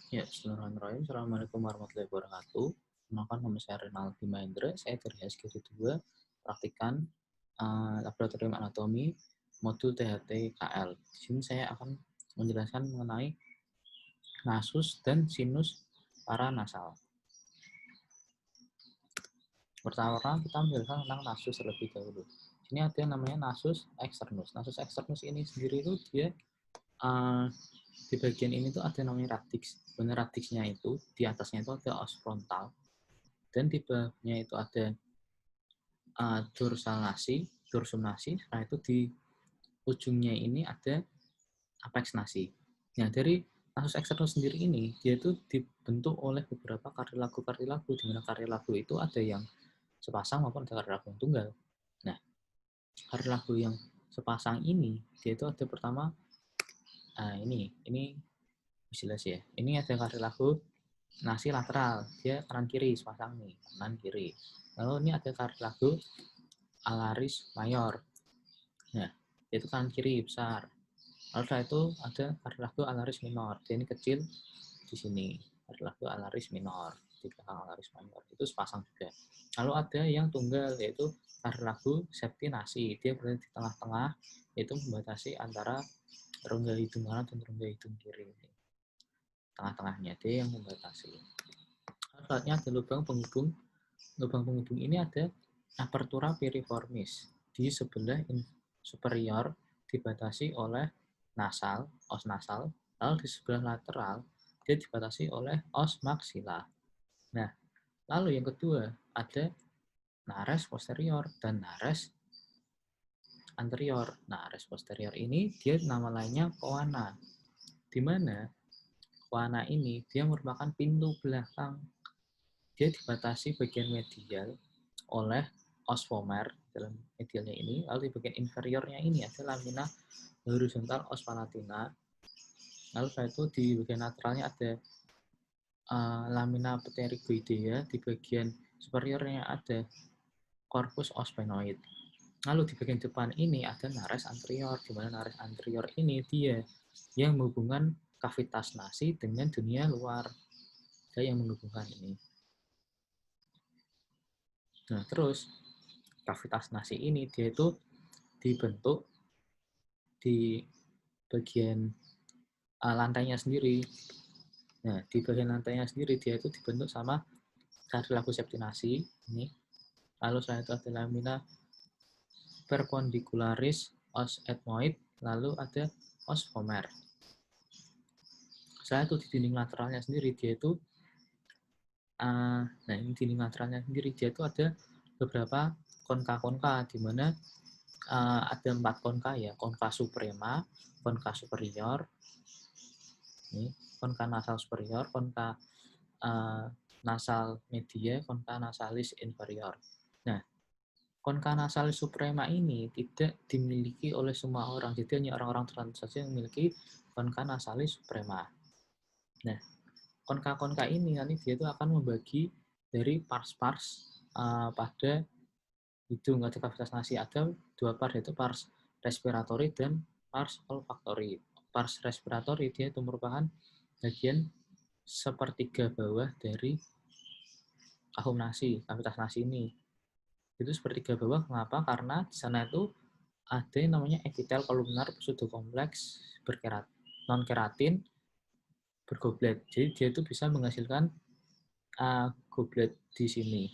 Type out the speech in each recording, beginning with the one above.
Ya, bismillahirrahmanirrahim. Assalamualaikum warahmatullahi wabarakatuh. Kenalkan nama saya Renaldi Mahendra. Saya dari HSGD 2, praktikan Laboratorium Anatomi modul THT KL. Di sini saya akan menjelaskan mengenai nasus dan sinus paranasal. Pertama kita menjelaskan tentang nasus terlebih dahulu. Ini ada yang namanya nasus externus. Nasus externus ini sendiri itu dia di bagian ini tuh ada namanya radix. Benar radixnya itu di atasnya itu ada os frontal dan di bawahnya itu ada dorsum nasi. Setelah itu di ujungnya ini ada apex nasi. Nah, dari nasus externus sendiri ini, dia itu dibentuk oleh beberapa kartilago, di mana kartilago itu ada yang sepasang maupun ada kartilago yang tunggal. Nah, kartilago yang sepasang ini, dia itu ada pertama, ini jelas ya. Ini ada kartilago nasi lateral, dia kanan kiri sepasang nih, kanan kiri. Lalu ini ada kartilago alaris mayor. Nah, itu kanan kiri besar. Lalu setelah itu ada kartilago alaris minor. Dia ini kecil di sini. Kartilago alaris minor di belakang alaris mayor. Itu sepasang juga. Lalu ada yang tunggal yaitu kartilago septinasi. Dia berada di tengah-tengah, yaitu membatasi antara rongga hidung kanan dan rongga hidung kiri. Tengah-tengahnya dia yang membatasi. Selanjutnya ada lubang penghubung. Lubang penghubung ini ada apertura piriformis di sebelah superior dibatasi oleh nasal, os nasal, lalu di sebelah lateral dia dibatasi oleh os maxilla. Nah, lalu yang kedua ada nares posterior dan nares anterior. Nares posterior ini dia nama lainnya coana, di mana coana ini dia merupakan pintu belakang. Dia dibatasi bagian medial oleh os vomer dalam medialnya ini, lalu di bagian inferiornya ini ada lamina horizontal os palatina, lalu setelah itu di bagian lateralnya ada lamina pterygoidea, di bagian superiornya ada corpus os sphenoid. Lalu di bagian depan ini ada nares anterior, di mana nares anterior ini dia yang menghubungkan kavitas nasi dengan dunia luar. Dia yang menghubungkan ini. Nah, terus kavitas nasi ini dia itu dibentuk di bagian lantainya sendiri. Nah, di bagian lantainya sendiri dia itu dibentuk sama kartilago septinasi ini. Lalu setelah itu ada lamina perpendicularis os ethmoid, lalu ada os vomer. Setelah itu di dinding lateralnya sendiri dia itu nah ini dinding lateralnya sendiri dia itu ada beberapa konka-konka, di mana ada 4 konka ya, konka suprema, konka superior, ini konka nasal superior, konka nasal media, konka nasalis inferior. Nah, konka nasalis suprema ini tidak dimiliki oleh semua orang, jadi hanya orang-orang tertentu saja yang memiliki konka nasalis suprema. Nah, konka-konka ini nanti dia itu akan membagi dari pars-pars pada hidung, ada kavitas nasi, ada 2 pars, yaitu pars respiratory dan pars olfactory. Pars respiratory dia itu merupakan bagian sepertiga bawah dari kahum nasi, kavitas nasi ini. Itu sepertiga bawah, kenapa? Karena di sana itu ada yang namanya epitel kolumnar pseudokompleks non keratin bergoblet. Jadi dia itu bisa menghasilkan goblet di sini.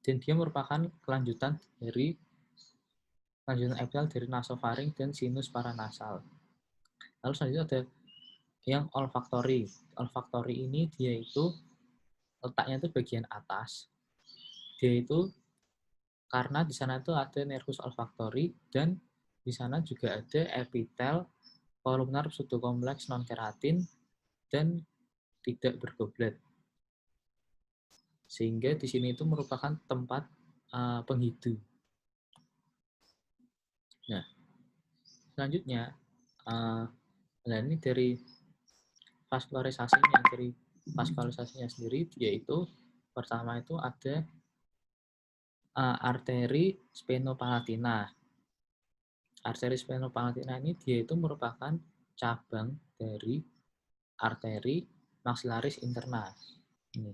Dan dia merupakan kelanjutan epitel dari nasofaring dan sinus paranasal. Lalu selanjutnya ada yang olfactory. Olfactory ini dia itu letaknya itu bagian atas. Dia itu karena di sana itu ada nervus olfactory dan di sana juga ada epitel kolumnar pseudokompleks non keratin dan tidak bergoblet. Sehingga di sini itu merupakan tempat penghidu. Nah, selanjutnya ini dari vaskularisasinya sendiri, yaitu pertama itu ada arteri spenopalatina. Arteri spenopalatina ini dia itu merupakan cabang dari arteri maxillaris interna. Ini,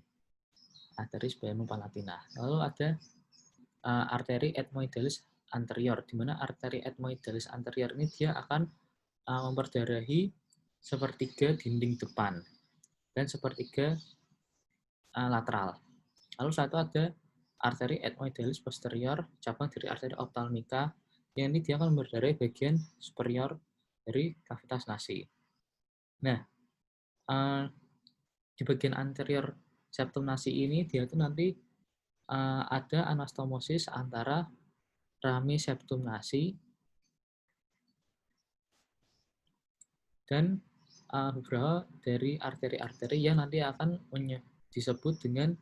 arteri sphenopalatina. Lalu ada arteri ethmoidalis anterior, di mana arteri ethmoidalis anterior ini dia akan memperdarahi sepertiga dinding depan dan sepertiga lateral. Lalu satu ada arteri ethmoidalis posterior, cabang dari arteri ophthalmica, yang ini dia akan memperdarahi bagian superior dari kavitas nasi. Nah, di bagian anterior septum nasi ini dia itu nanti ada anastomosis antara rami septum nasi dan beberapa dari arteri-arteri yang nanti akan disebut dengan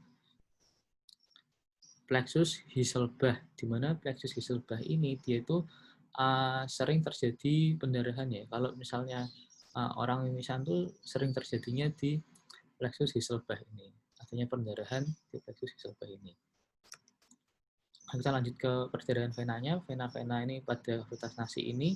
plexus Hiselbach, di mana plexus Hiselbach ini dia itu sering terjadi pendarahan ya. Kalau misalnya orang mimisan tuh sering terjadinya di plexus Hiselbach ini, artinya pendarahan di plexus Hiselbach ini. Kita lanjut ke perdarahan venanya. Vena-vena ini pada kavitas nasi ini,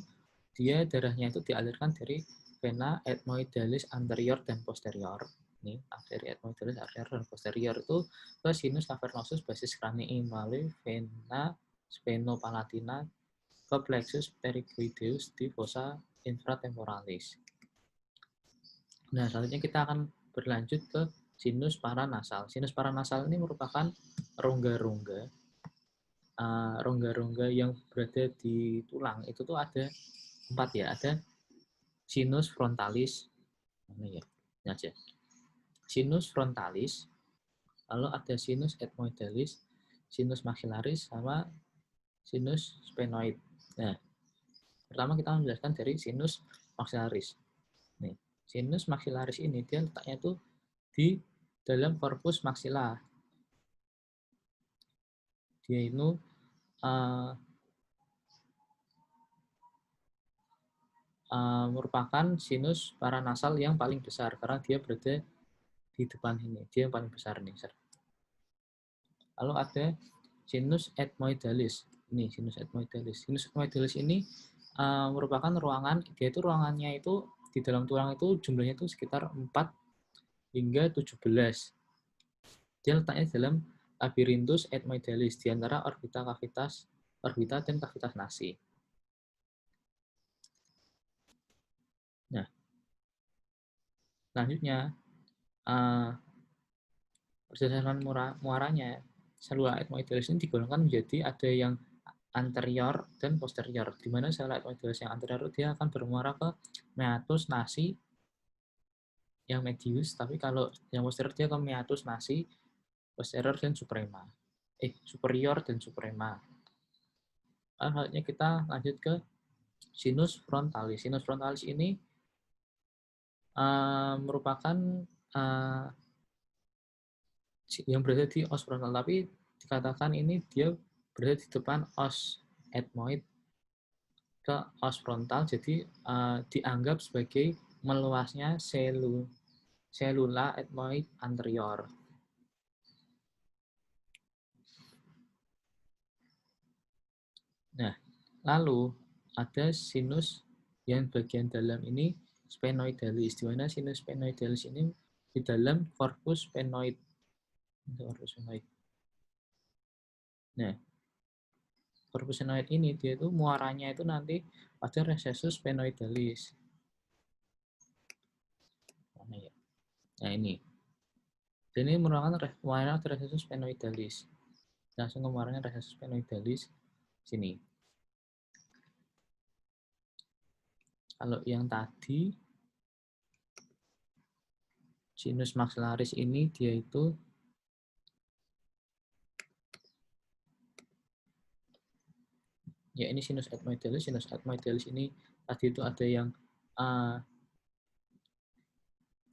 dia darahnya itu dialirkan dari vena ethmoidalis anterior dan posterior. Ini arteri ethmoidalis anterior dan posterior itu ke sinus cavernosus basis cranii melalui vena sphenopalatina ke plexus pericardius di fossa infratemporalis. Nah, selanjutnya kita akan berlanjut ke sinus paranasal. Sinus paranasal ini merupakan rongga-rongga yang berada di tulang. Itu tuh ada 4 ya, ada sinus frontalis, ini ya, ini aja. Sinus frontalis, lalu ada sinus ethmoidalis, sinus maxillaris, sama sinus sphenoid. Nah, pertama kita menjelaskan dari sinus maxillaris. Nih, sinus maxillaris ini dia letaknya tuh di dalam corpus maxilla. Dia itu merupakan sinus paranasal yang paling besar karena dia berada di depan ini, dia yang paling besar nih. Lalu ada sinus ethmoidalis. Ini sinus ethmoidalis. Sinus ethmoidalis ini merupakan ruangan, dia itu ruangannya itu di dalam tulang itu jumlahnya itu sekitar 4 hingga 17. Dia letaknya dalam labirinthus ethmoidalis di antara orbita dan kavitas nasi. Nah, selanjutnya berdasarkan muaranya, selula ethmoidalis ini digolongkan menjadi ada yang anterior dan posterior, di mana selula ethmoidalis yang anterior dia akan bermuara ke meatus nasi yang medius, tapi kalau yang posterior dia ke meatus nasi posterior dan suprema. Superior dan suprema. Selanjutnya kita lanjut ke sinus frontalis. Sinus frontalis ini merupakan yang berada di os frontal, tapi dikatakan ini dia berada di depan os ethmoid ke os frontal, jadi dianggap sebagai meluasnya selula ethmoid anterior. Nah, lalu ada sinus yang bagian dalam ini sphenoidalis, di mana sinus sphenoidalis ini di dalam corpus sphenoid. Nah, corpus sphenoid ini dia itu muaranya itu nanti pada recessus sphenoidalis. Mana ya? Nah, ini. Dan ini merupakan muaranya recessus sphenoidalis. Langsung ke muaranya recessus sphenoidalis sini. Kalau yang tadi sinus maxillaris ini dia itu ya ini sinus ethmoidalis. Sinus ethmoidalis ini tadi itu ada yang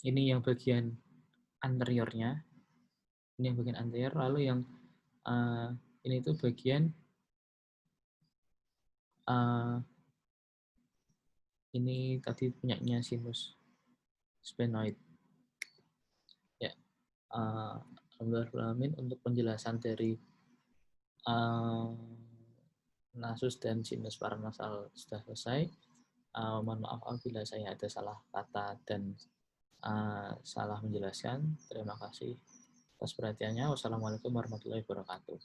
ini yang bagian anteriornya, ini yang bagian anterior, lalu yang ini itu bagian ini tadi punyanya sinus sphenoid. Ya, alhamdulillah untuk penjelasan dari nasus dan sinus paranasal sudah selesai. Mohon maaf apabila saya ada salah kata dan salah menjelaskan. Terima kasih atas perhatiannya. Wassalamualaikum warahmatullahi wabarakatuh.